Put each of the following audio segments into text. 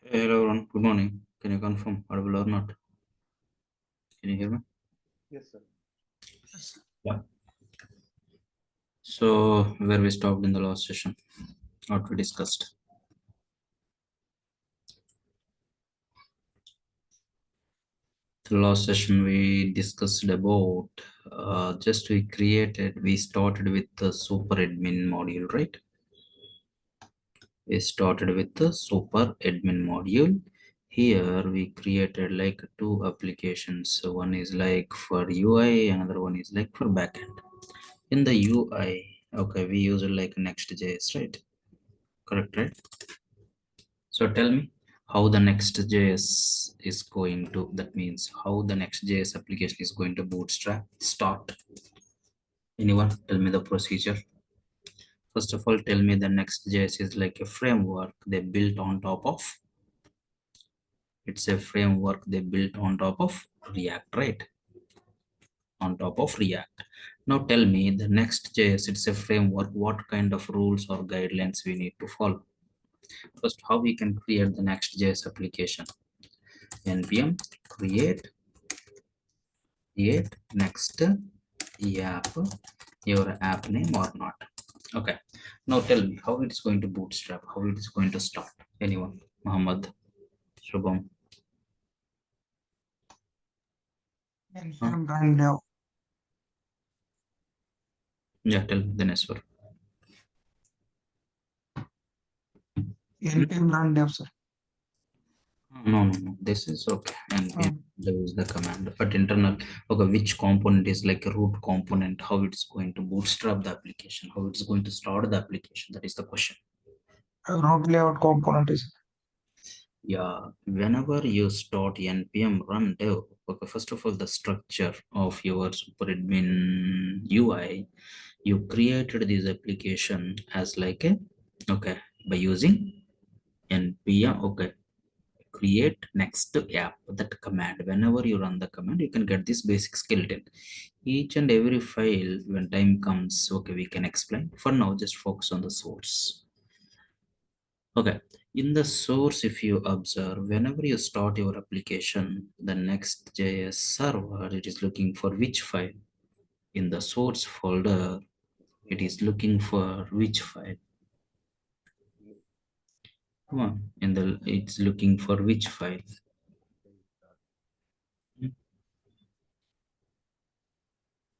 Hello everyone, good morning. Can you confirm audible or not? Can you hear me? Yes, sir. Yeah. So where we stopped in the last session, what we discussed. The last session we discussed about we started with the super admin module, right? We started with the super admin module. Here we created like two applications. So one is like for UI, another one is like for backend. In the UI, okay, we use it like Next.js, right? Correct, right? So tell me how the Next.js is going to, that means how the Next.js application is going to bootstrap start. Anyone tell me the procedure? First of all, tell me the Next.js is like a framework they built on top of, it's a framework they built on top of React, right? On top of React. Now tell me the Next.js, it's a framework, what kind of rules or guidelines we need to follow? First, how we can create the Next.js application? npm create next app, your app name or not. Okay, now tell me how it is going to bootstrap, how it is going to start. Anyone? Muhammad, Shubham? Huh? npm run dev. Yeah, tell me the next one. npm run dev, sir. No, this is okay. npm Um, there is the command, but internal, okay, which component is like a root component, how it's going to bootstrap the application, how it's going to start the application, that is the question. route layout component is Yeah, whenever you start npm run dev, okay, first of all, the structure of your super admin UI, you created this application as like a, okay, by using npm, okay, create next app, that command. Whenever you run the command, you can get this basic skeleton. Each and every file, when time comes, okay, we can explain. For now, just focus on the source. Okay, in the source, if you observe, whenever you start your application, the Next.js server, it is looking for which file? In the source folder, it is looking for which file? Come on, it's looking for which file? Hmm,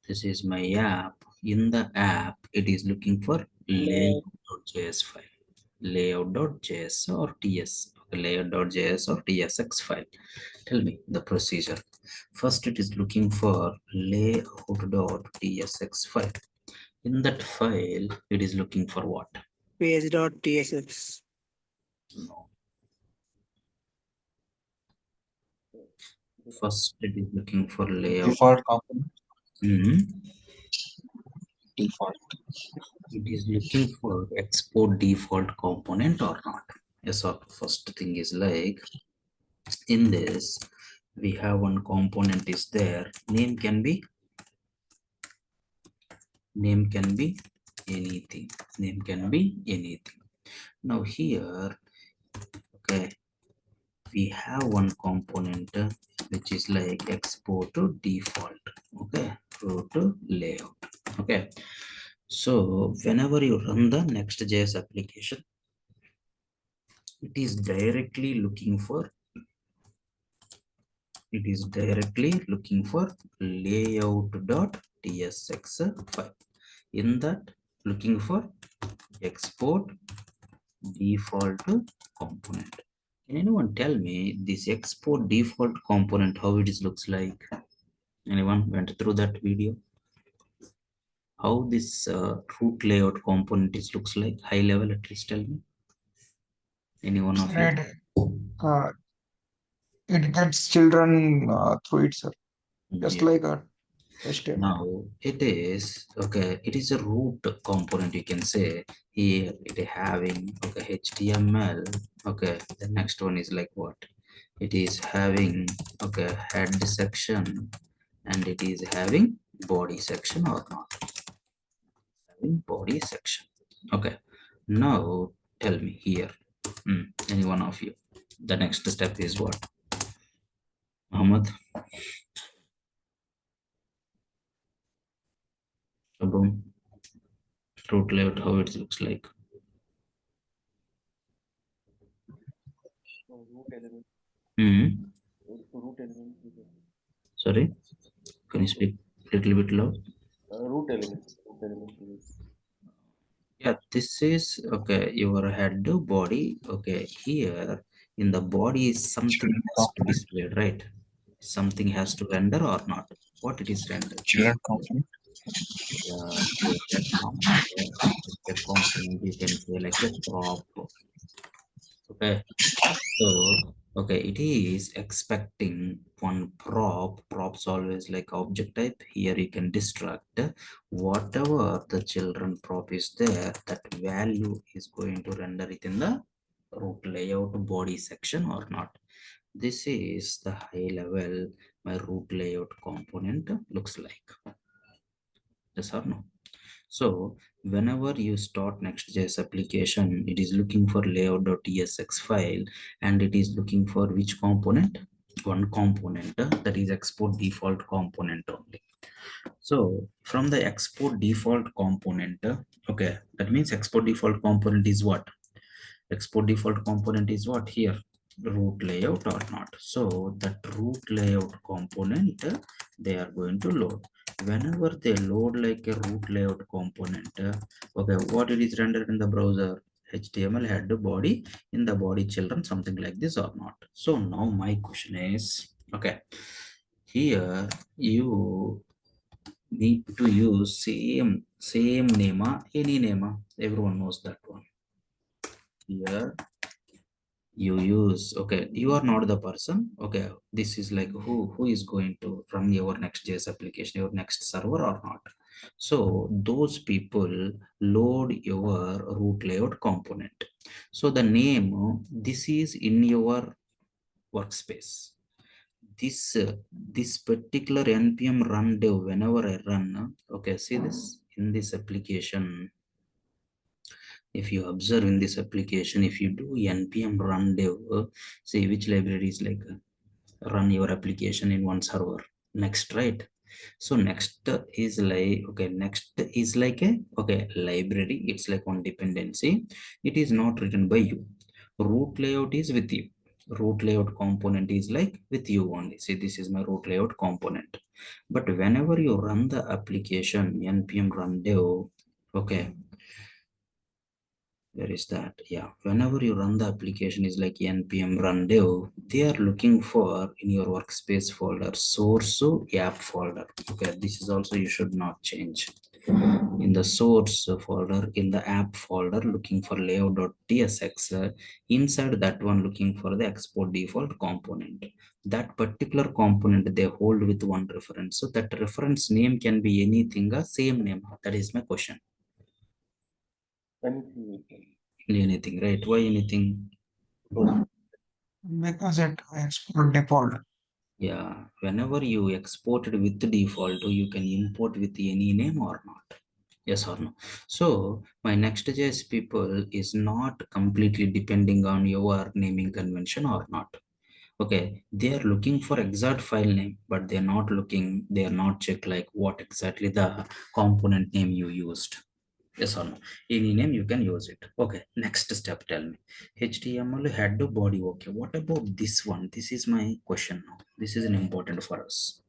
This is my app. In the app, it is looking for layout.js file. Layout.js or ts. Okay, layout.js or tsx file. Tell me the procedure. First, it is looking for layout.tsx file. In that file, it is looking for what? page.tsx. No. First, it is looking for layout. Default component. Mhm. Default. It is looking for export default component or not. Yes, or first thing is like in this, we have one component is there. Name can be anything. Name can be anything. Now here, okay, we have one component which is like export to default, okay, to layout. Okay, so whenever you run the Next.js application, it is directly looking for layout.tsx file. In that, looking for export default component. Can anyone tell me this export default component, how it is looks like? Anyone went through that video? How this root layout component is looks like, high level, at least tell me. Any one of you? It, uh, it gets children through it, sir. Just Yeah. like a HTML. Now it is okay. It is a root component. You can say here it is having okay HTML. Okay, the next one is like what? It is having okay head section, and it is having body section or not? Having body section. Okay. Now tell me here. Any one of you. The next step is what? Muhammad, about root layout, how it looks like. So root element, Hmm. root element, Sorry, can you root, speak a little bit loud? root element is Yeah, this is okay. Your head, body. Okay, here in the body, something Children has to component. display, right? Something has to render or not. What it is rendered? Children component. Yeah, here that a component you can say like a prop. Okay, so okay, it is expecting one prop. Props always like object type. Here you can distract whatever the children prop is there. That value is going to render it in the root layout body section or not. This is the high level my root layout component looks like. Yes or no? So whenever you start Next.js application, it is looking for layout.tsx file and it is looking for which component? One component that is export default component only. So from the export default component, okay, that means export default component is what? Export default component is what here? Root layout or not. So that root layout component they are going to load. Whenever they load like a root layout component, okay, what it is rendered in the browser? HTML head body, in the body children, something like this or not. So now my question is, okay, here you need to use same name, any name, everyone knows that one. Here you use, okay, you are not the person, okay, this is like who is going to run your Next.js application, your next server or not. So those people load your root layout component. So the name, this is in your workspace. This particular npm run dev, whenever I run, okay, see this in this application. If you observe in this application, if you do npm run dev, see which library is like run your application in one server. Next, right? So next is like, okay, next is like a, okay, library, it's like one dependency. It is not written by you. Root layout is with you. Root layout component is like with you only. See, this is my root layout component. But whenever you run the application npm run dev, okay, where is that? Yeah, whenever you run the application is like npm run dev, they are looking for in your workspace folder source app folder. Okay, this is also you should not change. In the source folder, in the app folder, looking for layout.tsx, inside that one looking for the export default component. That particular component they hold with one reference, so that reference name can be anything, a same name. That is my question. anything we can. Anything, right? Why anything? Because Because it export default. Yeah, whenever you exported with the default, you can import with any name or not. Yes or no? So my Next.js people is not completely depending on your naming convention or not. Okay, they are looking for exact file name, but they are not check like what exactly the component name you used. Yes or no? Any name you can use it. Okay, next step, tell me. HTML head to body. Okay, what about this one? This is my question now. This is an important for us.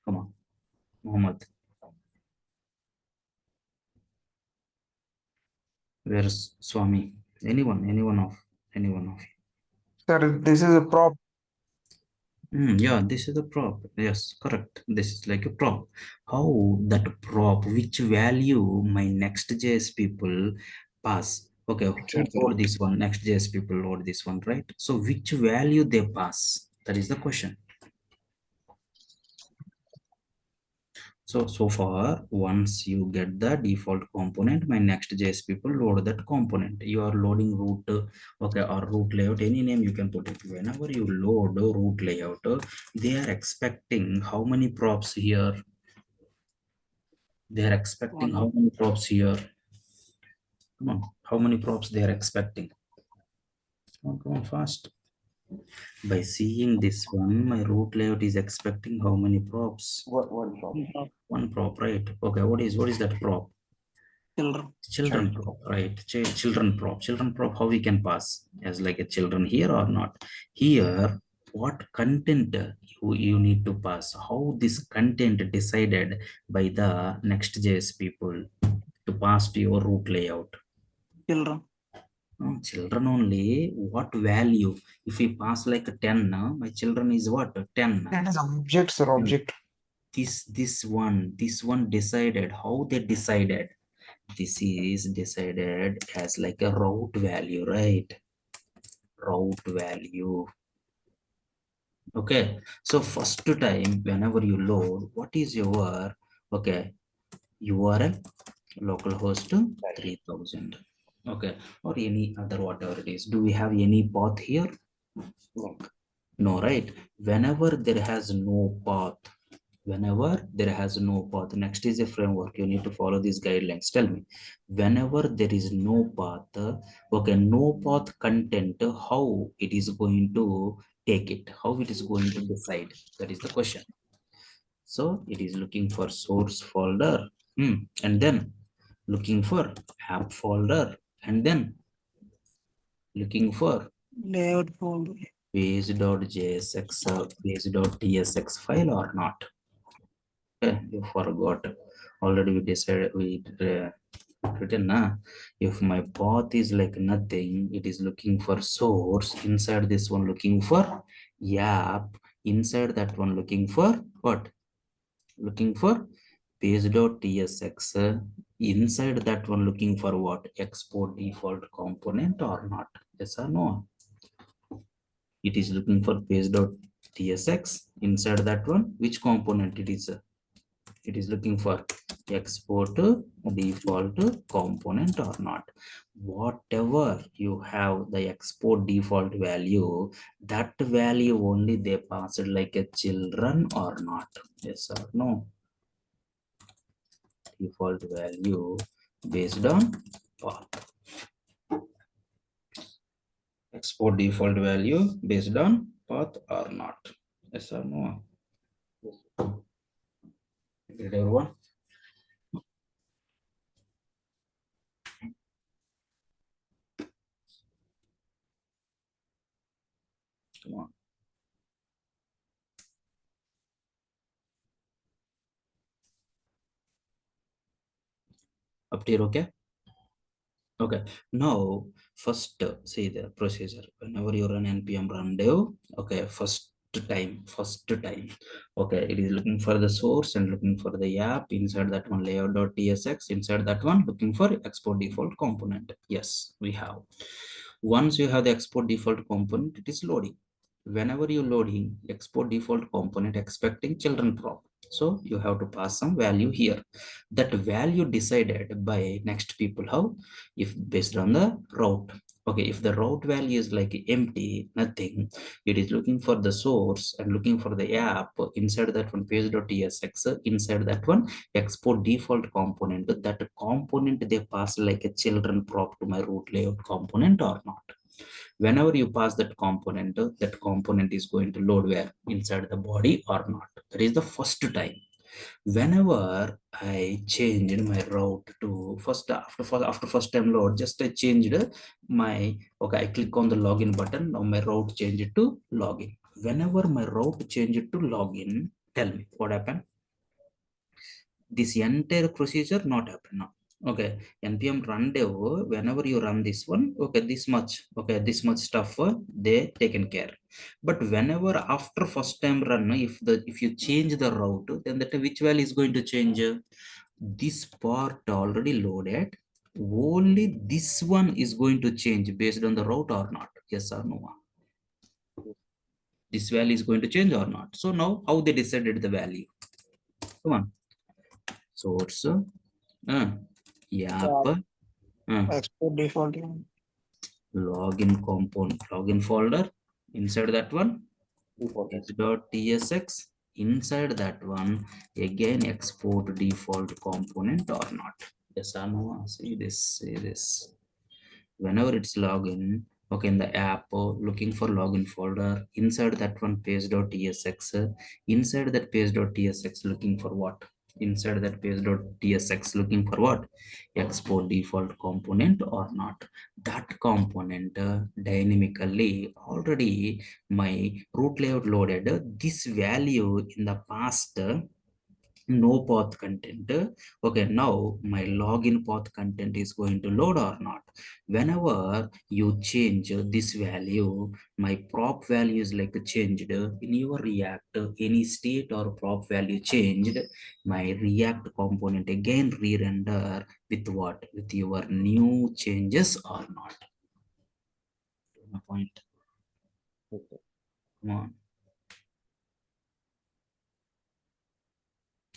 Come on, Muhammad. Where's Swami? Anyone of you. Sir, this is a prop. Yeah, this is a prop. Yes, correct. This is like a prop. How that prop, which value my Next.js people pass? Okay, Inside who the load root. this one? Next.js people load this one, right? So which value they pass? That is the question. So far, once you get the default component, my Next.js people load that component. You are loading root, okay, or root layout, any name you can put it. Whenever you load root layout, they are expecting how many props here? They are expecting One. how many props here? Come on, how many props they are expecting? Come on, fast. By seeing this one, my root layout is expecting how many props? One prop. One prop, right? Okay, what is that prop? Children. Children Child. prop, right? Children prop, how we can pass as like a children here or not? Here, what content you need to pass, how this content decided by the Next.js people to pass to your root layout? Children. Children only. What value? If we pass like a 10, my children is what? 10. It is object, sir, Hmm. object. This one decided. How they decided? This is decided as like a route value, right? Route value. Okay. So first time, whenever you load, what is your okay URL? Localhost 3000. Okay. Or any other whatever it is. Do we have any path here? No. No, right? Whenever there has no path, next is a framework. You need to follow these guidelines. Tell me, whenever there is no path, okay, no path content, how it is going to take it? How it is going to decide? That is the question. So it is looking for source folder, and then looking for app folder, and then looking for Layout folder. page.jsx, page.tsx file or not. You forgot. Already we decided written na. If my path is like nothing, it is looking for source. Inside this one looking for app. Inside that one looking for what? Looking for page.tsx. Inside that one looking for what? Export default component or not? Yes or no? It is looking for page.tsx. Inside that one, which component it is? It is looking for export default component or not. Whatever you have the export default value, that value only they passed like a children or not. Yes or no? Default value based on path. Export default value based on path or not. Yes or no? Yes. Did everyone? Come on. Up to here, okay? Okay, now first see the procedure. Whenever you run npm run dev, okay, first time, okay, it is looking for the source and looking for the app. Inside that one layout.tsx, inside that one looking for export default component. Yes, we have. Once you have the export default component, it is loading. Whenever you loading export default component expecting children prop, so you have to pass some value here. That value decided by next people how, if based on the route. Okay, if the route value is like empty, nothing, it is looking for the source and looking for the app. Inside that one page.tsx, inside that one export default component, that component they pass like a children prop to my root layout component or not. Whenever you pass that component is going to load where? Inside the body or not. That is the first time. Whenever I changed my route to after first time load, just I changed my, okay, I click on the login button. Now my route changed to login. Whenever my route changed to login, tell me what happened? This entire procedure not happen now. Okay, npm run dev, whenever you run this one, okay, this much stuff they taken care. But whenever after first time run, if you change the route, then that which value is going to change? This part already loaded, only this one is going to change based on the route or not. Yes or no? This value is going to change or not? So now how they decided the value? Come on. Source, app, Yeah. uh, Export default. login component, login folder. Inside that one Default is export. .tsx. Inside that one again export default component or not. Yes or no? See this, see this. Whenever it's login, Okay, in the app, looking for login folder. Inside that one page.tsx, inside that page.tsx looking for what? Inside that page.tsx looking for what? Export default component or not. That component dynamically already my root layout loaded this value in the past. No path content. Okay, now my login path content is going to load or not. Whenever you change this value, my prop value is like changed in your react. Any state or prop value changed, my react component again re-render with what? With your new changes or not. My point. Okay. Come on.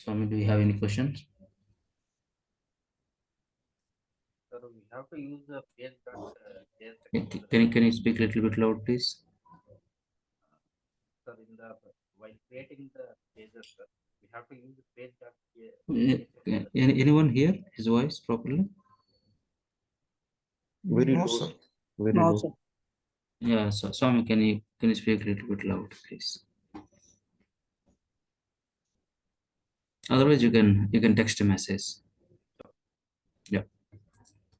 Swami, do you have any questions? Sir, we have to use the page.js. Can you speak a little bit loud, please? Sir, while creating the pages, sir, we have to use the Anyone hear his voice properly? Very No, low, sir. very No, low. sir. Yeah, so Swami, can you speak a little bit loud, please? Otherwise, you can text a message. Yeah.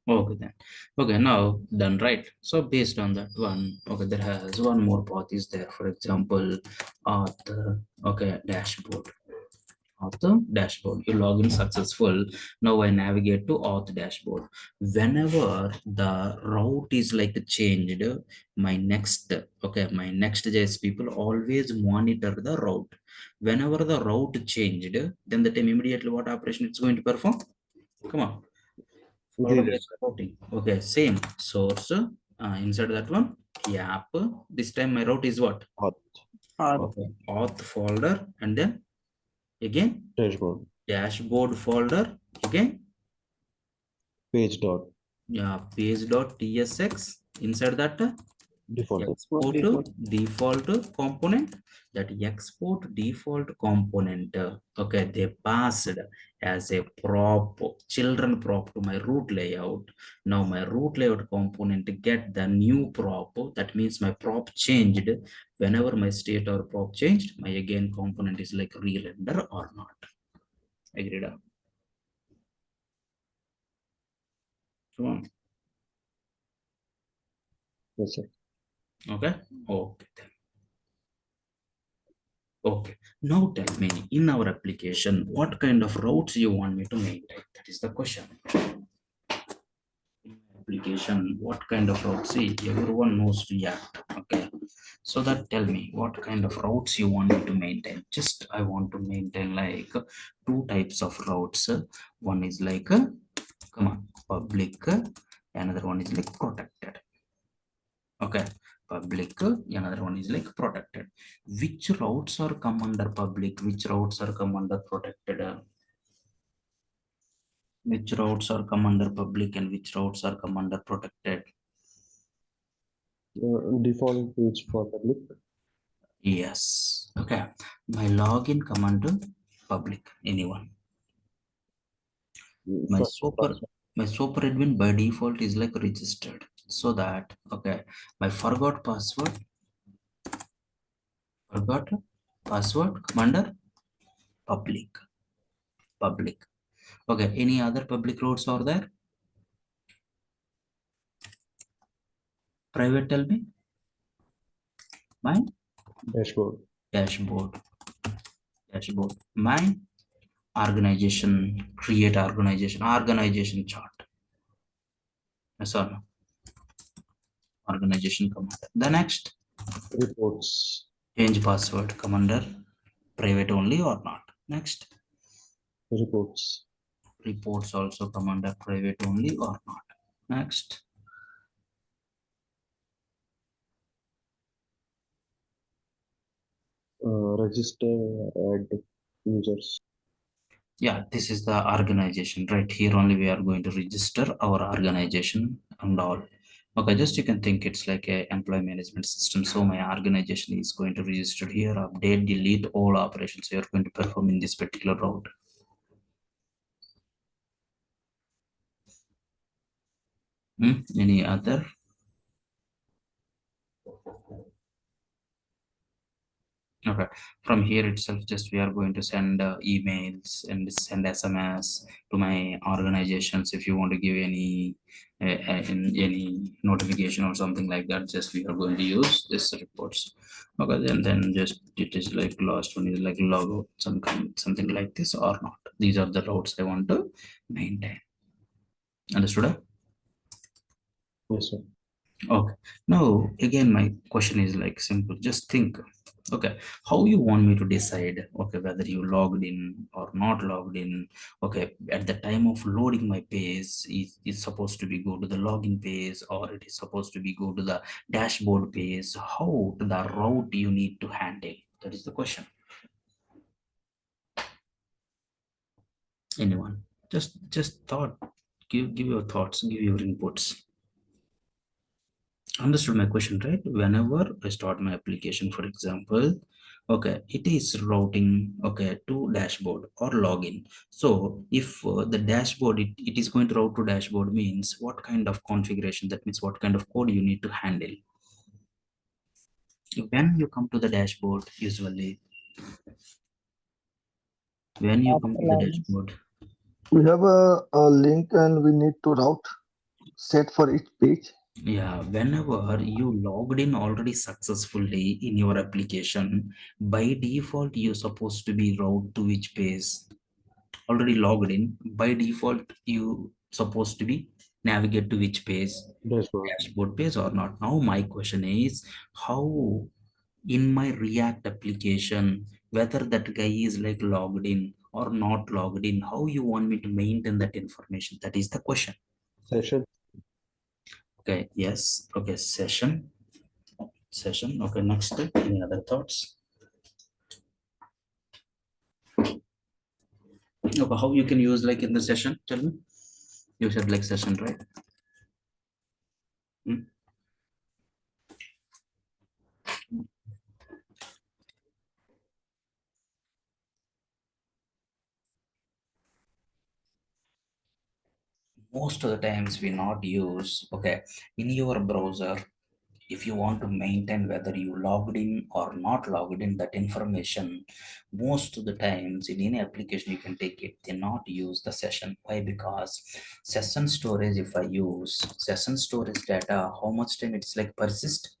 Okay then. Okay, now done, right? So based on that one, okay, there has one more path is there. For example, auth, okay, dashboard. Auth dashboard. You log in successful. Now I navigate to auth dashboard. Whenever the route is like changed, my next, okay, my next JS people always monitor the route. Whenever the route changed, then the time immediately what operation it's going to perform? Come on. Follow me Release. the routing. Okay, same source. Inside that one, app. This time my route is what? Auth. Okay, auth folder, and then again Dashboard. dashboard folder, again Page dot. yeah, page.tsx. Inside that Default. export Default. default component. That export default component, okay, they passed as a prop, children prop to my root layout. Now my root layout component get the new prop. That means my prop changed. Whenever my state or prop changed, my again component is like re-render or not. Agreed? Come on. Yes, sir. Okay. Okay then. Okay, now tell me, in our application, what kind of routes you want me to maintain? That is the question. In application, what kind of routes? See, everyone knows React. Okay, so that tell me what kind of routes you want me to maintain. Just I want to maintain like two types of routes. One is like, come on, public. Another one is like protected. Okay, public, another one is like protected. Which routes are come under public, which routes are come under protected? Which routes are come under public and which routes are come under protected? Default page for public. Yes. Okay, my login come under public. Anyone? my First super password. my super admin by default is like registered, so that okay, my forgot password come under public. Okay, any other public routes are there? Private, tell me. Mine Dashboard. dashboard. Mine organization, create organization chart. Yes or no? Organization command. The next, Reports. change password come under private only or not. Next, Reports. reports also come under private only or not. Next, Register. Add users. yeah, this is the organization right here. Only we are going to register our organization and all. Okay, just you can think it's like a employee management system. So my organization is going to register here, update, delete all operations we are going to perform in this particular route. Any other? Okay, from here itself, just we are going to send emails and send SMS to my organizations. If you want to give any notification or something like that, just we are going to use this reports. Okay, then just it is like last one is like logo, something like this or not. These are the routes I want to maintain. Understood? Yes, sir. Okay. Now, again, my question is like simple. Just think, okay, how you want me to decide, okay, whether you logged in or not logged in. Okay, at the time of loading my page, is supposed to be go to the login page or it is supposed to be go to the dashboard page. How the route you need to handle? That is the question. Anyone? Just thought. Give your thoughts. Give your inputs. Understood my question, right? Whenever I start my application, for example, okay, it is routing, okay, to dashboard or login. So if the dashboard, it is going to route to dashboard means what kind of configuration, that means what kind of code you need to handle when you come to the dashboard. Usually when you come After to the login. dashboard, We have a link and we need to route set for each page. yeah, whenever you logged in already successfully in your application, by default you're supposed to be route to which page. Already logged in, by default you supposed to be navigate to which page, Dashboard. dashboard page or not. Now my question is, how in my React application, whether that guy is like logged in or not logged in, how you want me to maintain that information? That is the question. Session. Okay, yes, okay, session, okay, next step. Any other thoughts? Okay, how you can use like in the session, tell me. You said like session, right? Hmm? Most of the times we not use, okay, in your browser, if you want to maintain whether you logged in or not logged in, that information, most of the times in any application you can take it, they not use the session. Why? Because session storage, if I use session storage data, how much time it's like persist.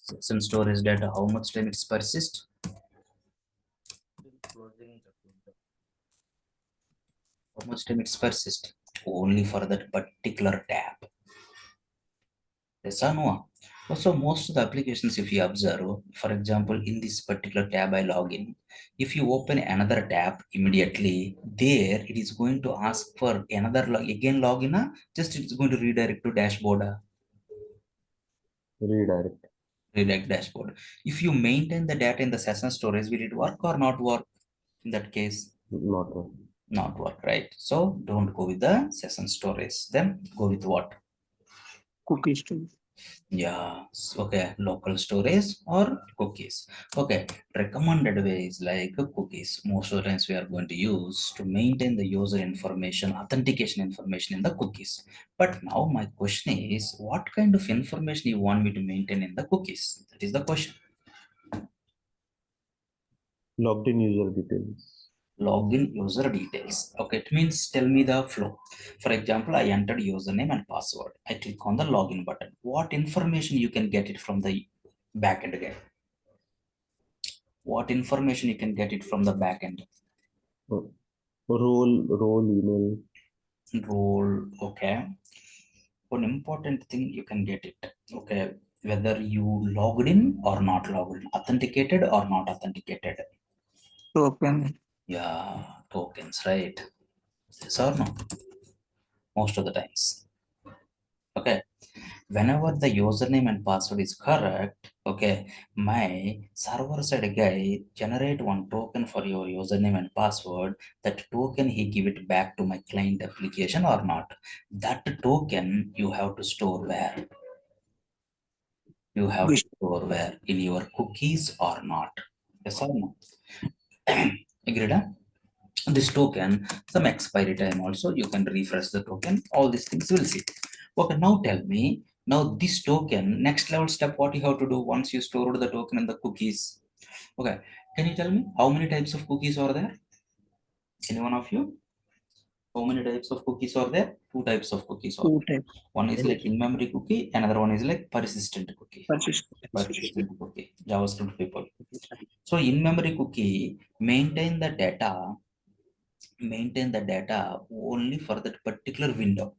Session storage data, how much time it's persist. Still closing the window. How much time it's persist? Only for that particular tab. Yes or no? Also, most of the applications, if you observe, for example, in this particular tab I log in, if you open another tab immediately, there it is going to ask for another again login, just it's going to redirect to dashboard, Redirect. redirect dashboard. If you maintain the data in the session storage, will it work or not work? In that case, Not one. not work, right? So don't go with the session storage. Then go with what? Cookies too. Yeah, okay, local storage or cookies. Okay, recommended way is like cookies. Most of the times we are going to use to maintain the user information, authentication information in the cookies. But now my question is, what kind of information you want me to maintain in the cookies? That is the question. Logged in user details. Login user details. Okay, it means tell me the flow. For example, I entered username and password. I click on the login button. What information you can get it from the backend guy? What information you can get it from the backend? Uh, role email. Role, okay. One important thing you can get it, okay, whether you logged in or not logged in, authenticated or not authenticated. Token. Yeah, tokens, right? Yes or no? Most of the times. Okay, whenever the username and password is correct, okay, my server side guy generate one token for your username and password. That token he give it back to my client application or not. That token you have to store where? You have to Wish. store where? In your cookies or not? Yes or no? Agreed, huh? This token, some expiry time also, you can refresh the token, all these things we'll see. Okay, now tell me, Now this token, next level step, what you have to do once you stored the token in the cookies. Okay, can you tell me how many types of cookies are there? Any one of you? How many types of cookies are there? Two types of cookies are Two there. types. One is like in-memory cookie, another one is like persistent cookie. Persistent. Persistent cookie, JavaScript people. So in-memory cookie maintain the data only for that particular window.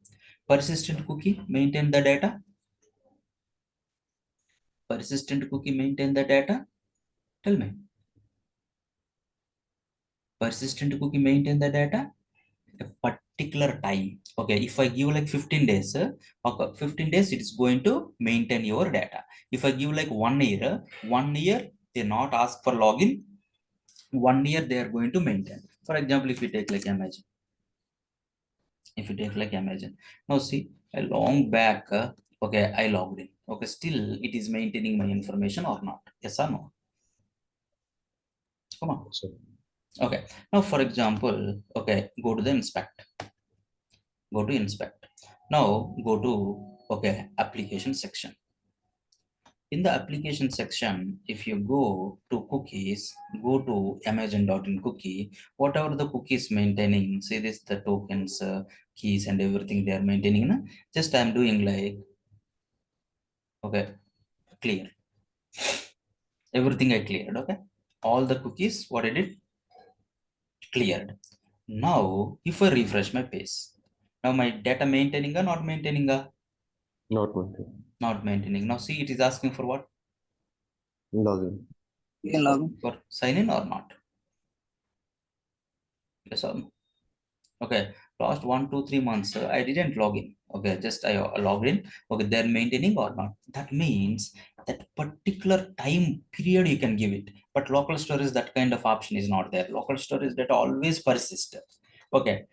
Persistent cookie maintain the data. Persistent cookie maintain the data. Tell me. Persistent cookie maintain the data a particular time. Okay, if I give like 15 days, okay, 15 days it is going to maintain your data. If I give like 1 year, 1 year they not ask for login. 1 year they are going to maintain. For example, if you take like Amazon, now see a long back, okay, I logged in. Okay, still it is maintaining my information or not? Yes or no? Come on. So, Okay. Now, for example, okay, go to the inspect. Go to inspect. Now go to okay application section. In the application section, if you go to cookies, go to Amazon.in cookie, whatever the cookies maintaining, see this the tokens, keys and everything they are maintaining. Na? Just I'm doing like okay clear. Everything I cleared. Okay, all the cookies what I did cleared. Now if I refresh my page, now my data maintaining or not maintaining? not one. Not maintaining. Now see it is asking for what? Login. It's Login. asking for sign in or not? Yes or no? Okay, last 1 2 3 months I didn't log in. Okay, just I logged in. Okay, they're maintaining or not. That means that particular time period you can give it, but local storage that kind of option is not there. Local storage that always persist. Okay,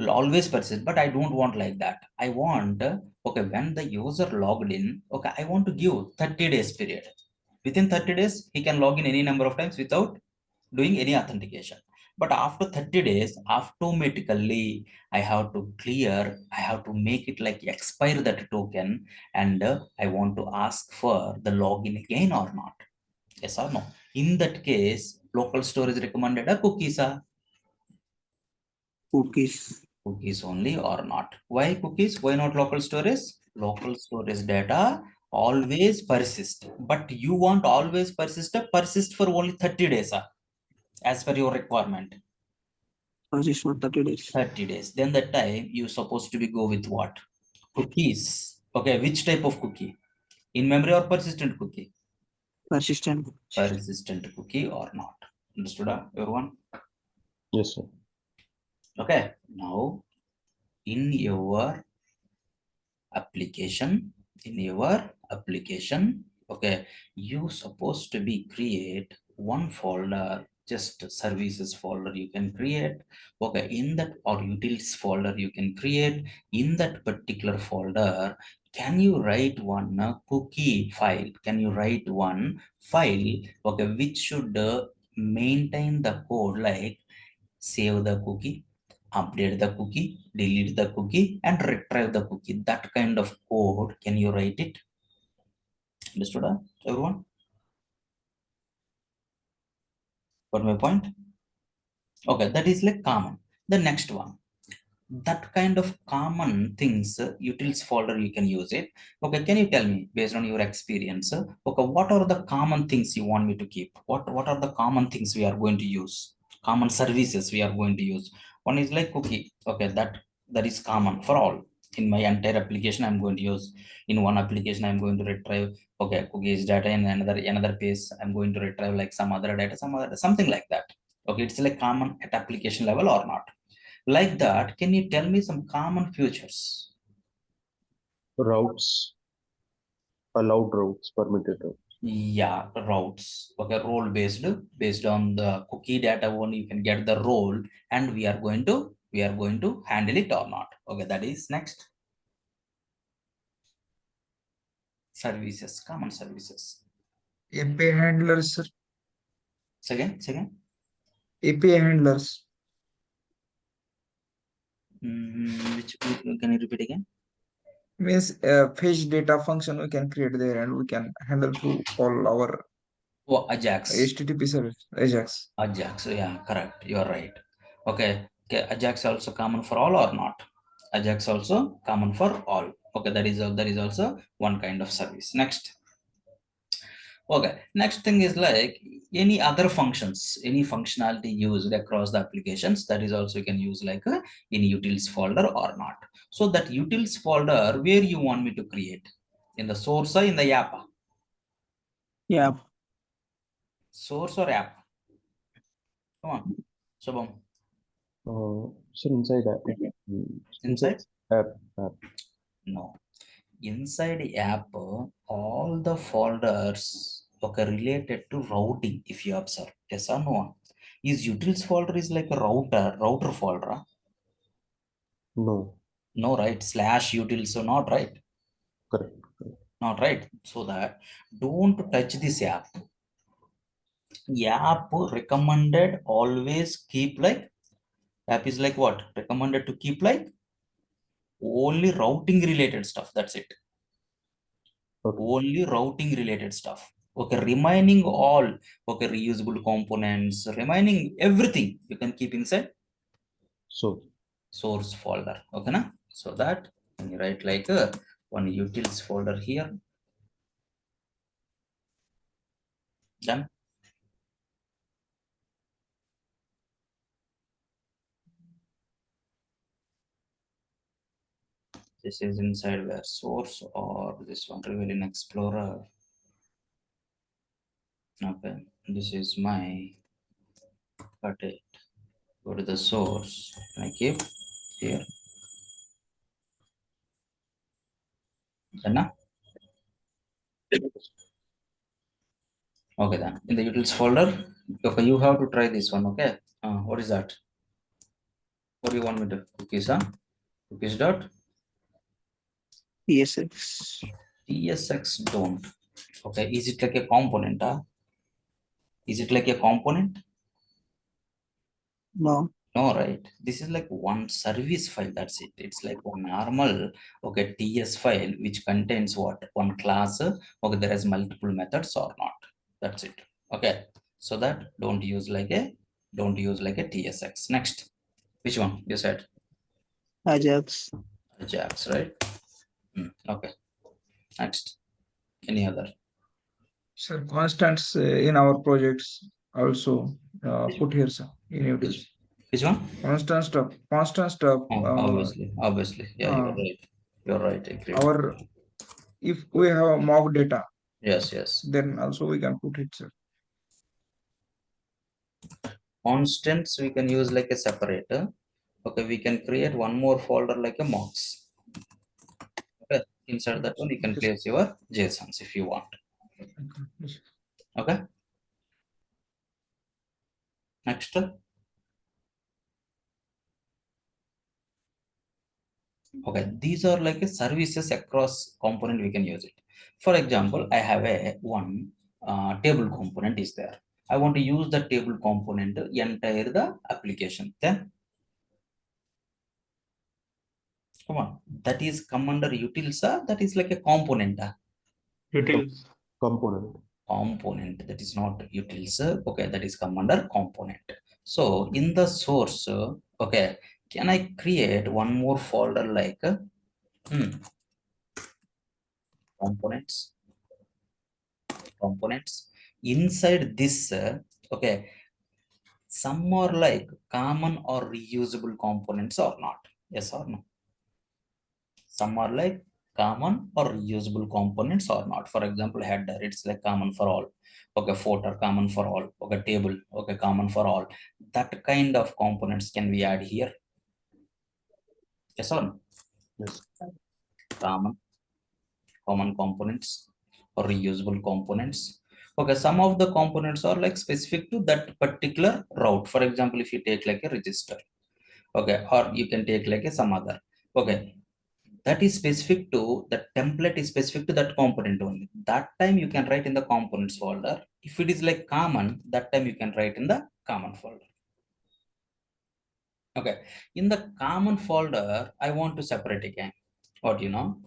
always persist, but I don't want like that. I want okay when the user logged in. Okay, I want to give 30 days period. Within 30 days, he can log in any number of times without doing any authentication. But after 30 days, automatically I have to clear, I have to make it like expire that token, and I want to ask for the login again or not. Yes or no? In that case, local storage recommended a cookies are Cookies. cookies only or not. Why cookies? Why not local storage? Local storage data always persist, but you want always persist for only 30 days as per your requirement. Persist for 30 days. 30 days. Then the time you supposed to be go with what? Cookies. Okay, which type of cookie? In memory or persistent cookie? Persistent. Persistent cookie or not? Understood, everyone? Yes, sir. Okay, now in your application, okay, you supposed to be create one folder, just services folder you can create. Okay, in that or utils folder you can create. In that particular folder, can you write one cookie file? Can you write one file, okay, which should maintain the code like save the cookie, update the cookie, delete the cookie, and retrieve the cookie. That kind of code, can you write it? Understood, everyone? Got my point? Okay, that is like common. The next one, that kind of common things, utils folder you can use it. Okay, can you tell me based on your experience, okay, what are the common things you want me to keep? What are the common things we are going to use? Common services we are going to use. One is like cookie. Okay, that is common for all. In my entire application, I'm going to use. In one application, I'm going to retrieve okay cookies data. In another page, I'm going to retrieve like some other data, something like that. Okay, it's like common at application level or not? Like that, can you tell me some common features? Routes, allowed routes, permitted routes. Yeah, routes. Okay, role based on the cookie data only you can get the role, and we are going to handle it or not. Okay, that is next. Services, common services. API handlers, sir. Second. API handlers. Which can you repeat again? Means fetch data function we can create there and we can handle to all our Oh, Ajax. HTTP service Ajax. Ajax, yeah, correct. You're right. Okay. Okay. Ajax also common for all or not? Ajax also common for all. Okay, that is also one kind of service. Next. Okay. Next thing is like any other functions, any functionality used across the applications, that is also you can use like in utils folder or not. So that utils folder, where you want me to create? In the source or in the app? Yeah. Source or app? Come on. Shubham. So inside app, inside Inside? app. No. Inside app, all the folders okay related to routing, if you observe. Yes or no? Is utils folder is like a router folder? Huh? No, No, right? Slash utils, so not right. correct. Not right. So that don't touch this app. App recommended always keep like app is like what? Recommended to keep like only routing related stuff. That's it. Okay. Only routing related stuff. Okay, remaining all okay reusable components, remaining everything you can keep inside So source folder. Okay na? So that when you write like one utils folder here, then this is inside where source or this one reveal in explorer. Okay, this is my cut it. Go to the source. Can I keep here? Then na? Okay, then in the utils folder, okay, you have to try this one. Okay, what is that? What do you want me to? Cookies, huh? Cookies dot PSX. tsx don't. Okay, is it like a component? Huh? Is it like a component? No. No, right? This is like one service file. That's it. It's like one normal okay TS file which contains what one class. Okay, there is multiple methods or not. That's it. Okay, so that don't use like a TSX. Next, which one you said? Ajax. Ajax, right? Okay. Next, any other? Sir, constants in our projects also Which put here, sir, in which, utils. which one? Constant stuff. Oh, obviously. Yeah, you're Uh, right. You're right. Agreed. our if we have a mock data, Yes, yes. then also we can put it, sir. Constants we can use like a separator. Okay, we can create one more folder like a mocks. Okay, inside that one you can Okay, sir. place your JSONs if you want. Yes. Okay, next. Okay, these are like a services across component we can use it. For example, I have a one table component is there. I want to use the table component entire the application. Then come on, that is come under utils. That is like a component. Utils. Component. Component that is not utils. Okay, that is come under component. So in the source, okay, can I create one more folder like hmm, components? Inside this okay, some are like common or reusable components or not? Yes or no? Some are like common or reusable components or not. For example, header, it's like common for all. Okay, footer, common for all. Okay, table, okay, common for all. That kind of components can we add here? Yes or no? Yes. Common, common components or reusable components. Okay, some of the components are like specific to that particular route. For example, if you take like a register, okay, or you can take like a some other. Okay, that is specific to the template is specific to that component only. That time you can write in the components folder. If it is like common, that time you can write in the common folder. Okay, in the common folder I want to separate again. What you know,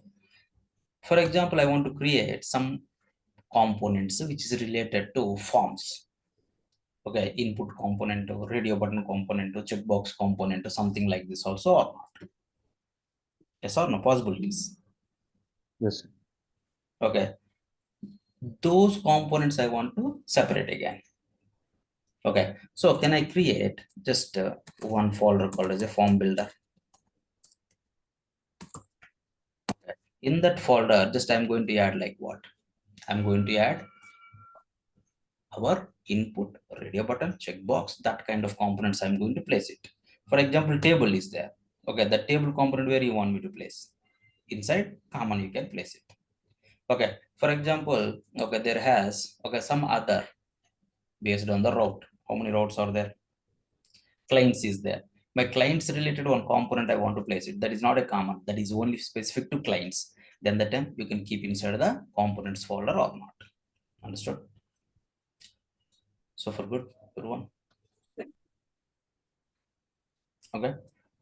For example, I want to create some components which is related to forms. Okay, input component or radio button component or checkbox component or something like this also or not. Yes or no possibilities. Yes, sir. Okay, those components I want to separate again. Okay, so can I create just one folder called as a form builder? In that folder, just I'm going to add like what? I'm going to add our input, radio button, checkbox, that kind of components I'm going to place it. For example, table is there. Okay, the table component where you want me to place? Inside common you can place it. Okay, for example, okay, there has some other based on the route. How many routes are there? Clients is there. My clients related one component I want to place it. That is not a common. That is only specific to clients. Then the time you can keep inside the components folder or not. Understood? So for good one. Okay.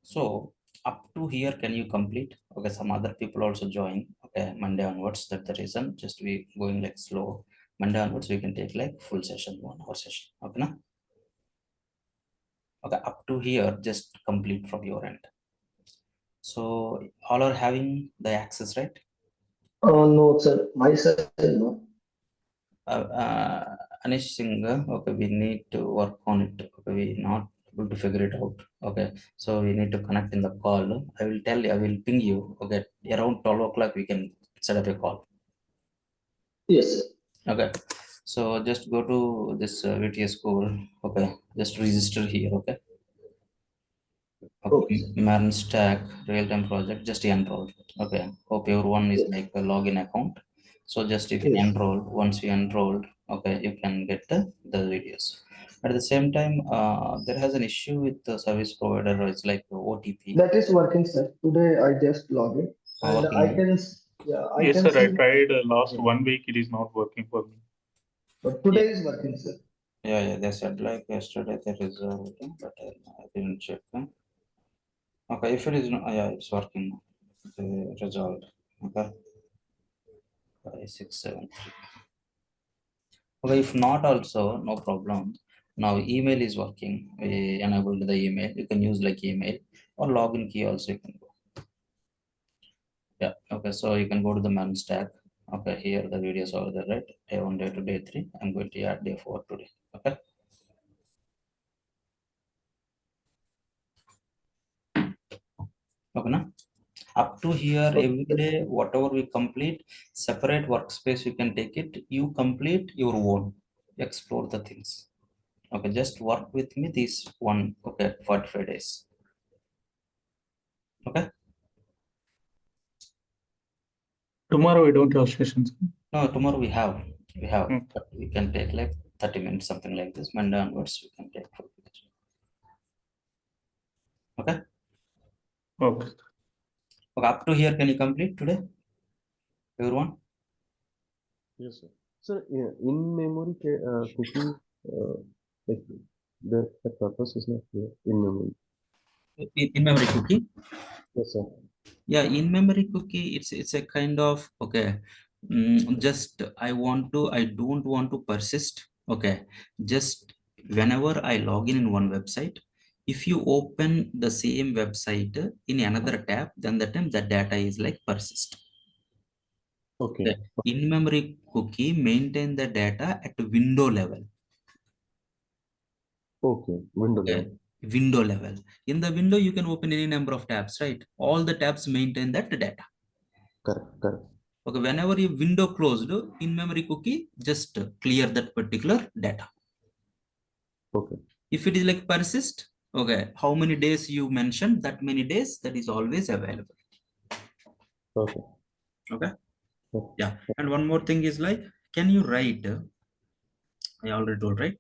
So up to here, can you complete? Okay. Some other people also join. Okay. Monday onwards. That's the reason. Just we going like slow. Monday onwards, we can take like full session, 1 hour session. Okay. Na? Okay. Up to here, just complete from your end. So all are having the access, right? No, sir. Myself, no. Anish Singh, okay, we need to work on it. Okay, we not able to figure it out. Okay, so we need to connect in the call. I will tell you, I will ping you. Okay, around 12 o'clock we can set up a call. Yes, sir. Okay, so just go to this VTS school. Okay, just register here. Okay, Okay, sir. MERN stack real-time project. Just enroll. Okay, hope everyone is Yes. like a login account. So just you can Yes. enroll. Once you enrolled, okay, you can get the videos. At the same time, there has an issue with the service provider. It's like OTP That is working, sir. Today I just logged in and working. I can, yeah, I Yes, can sir. I see. tried last Yeah. 1 week. It is not working for me. But today is working, sir. Yeah. They said like yesterday there is but I didn't check. Okay, if it is not, yeah, it's working. Resolved. Okay, 5673. Okay, if not also, no problem. Now email is working. We enabled the email. You can use like email or login key also you can go. Yeah, okay, so you can go to the MERN stack. Okay, here the videos are there, right? Day 1, day 2, day 3. I'm going to add day 4 today. Okay. Okay, now up to here, every day, whatever we complete, separate workspace, you can take it. You complete your own. Explore the things. Okay, just work with me this one. Okay, 45 days. Okay. Tomorrow I don't have sessions. No, tomorrow we have, Hmm. but we can take like 30 minutes, something like this. Monday onwards, we can take for okay. Okay. Okay, up to here, can you complete today, everyone? Yes, sir. Sir, in memory cookie, like the purpose is not clear in memory. In memory cookie. Yes, sir. Yeah, in memory cookie, it's a kind of okay. Just I don't want to persist. Okay, just whenever I log in one website, if you open the same website in another tab, then the time the data is like persist. Okay. Okay. In memory cookie maintain the data at window level. Okay. Window Okay. level. Window level. In the window, you can open any number of tabs, right? All the tabs maintain that data. Correct. Correct. Okay, whenever your window closed, in-memory cookie just clear that particular data. Okay. If it is like persist, okay, how many days you mentioned, that many days, that is always available. Okay. Okay. Okay. Yeah. And one more thing is like, can you write, I already told, right?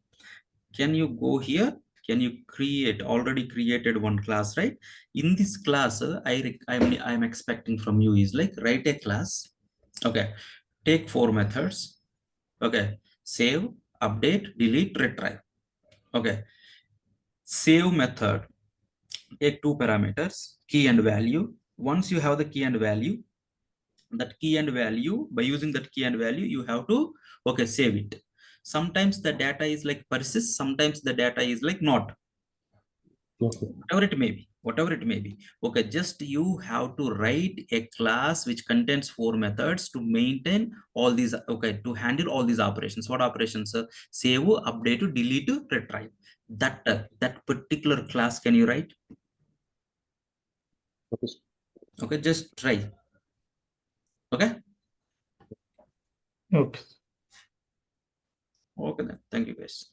Can you go here? Can you create, already created one class, right? In this class, I'm expecting from you is like, write a class. Okay. Take 4 methods. Okay, save, update, delete, retry. Okay, save method, take 2 parameters, key and value. Once you have the key and value, that key and value. By using that key and value, you have to, okay, save it. Sometimes the data is like persist, sometimes the data is like not, Okay. whatever it may be. Okay, just you have to write a class which contains 4 methods to maintain all these, okay, to handle all these operations. What operations? Save, update, delete, retrieve. That particular class, can you write? Okay, sir. Okay, just try. Okay. Okay. Okay then, thank you guys.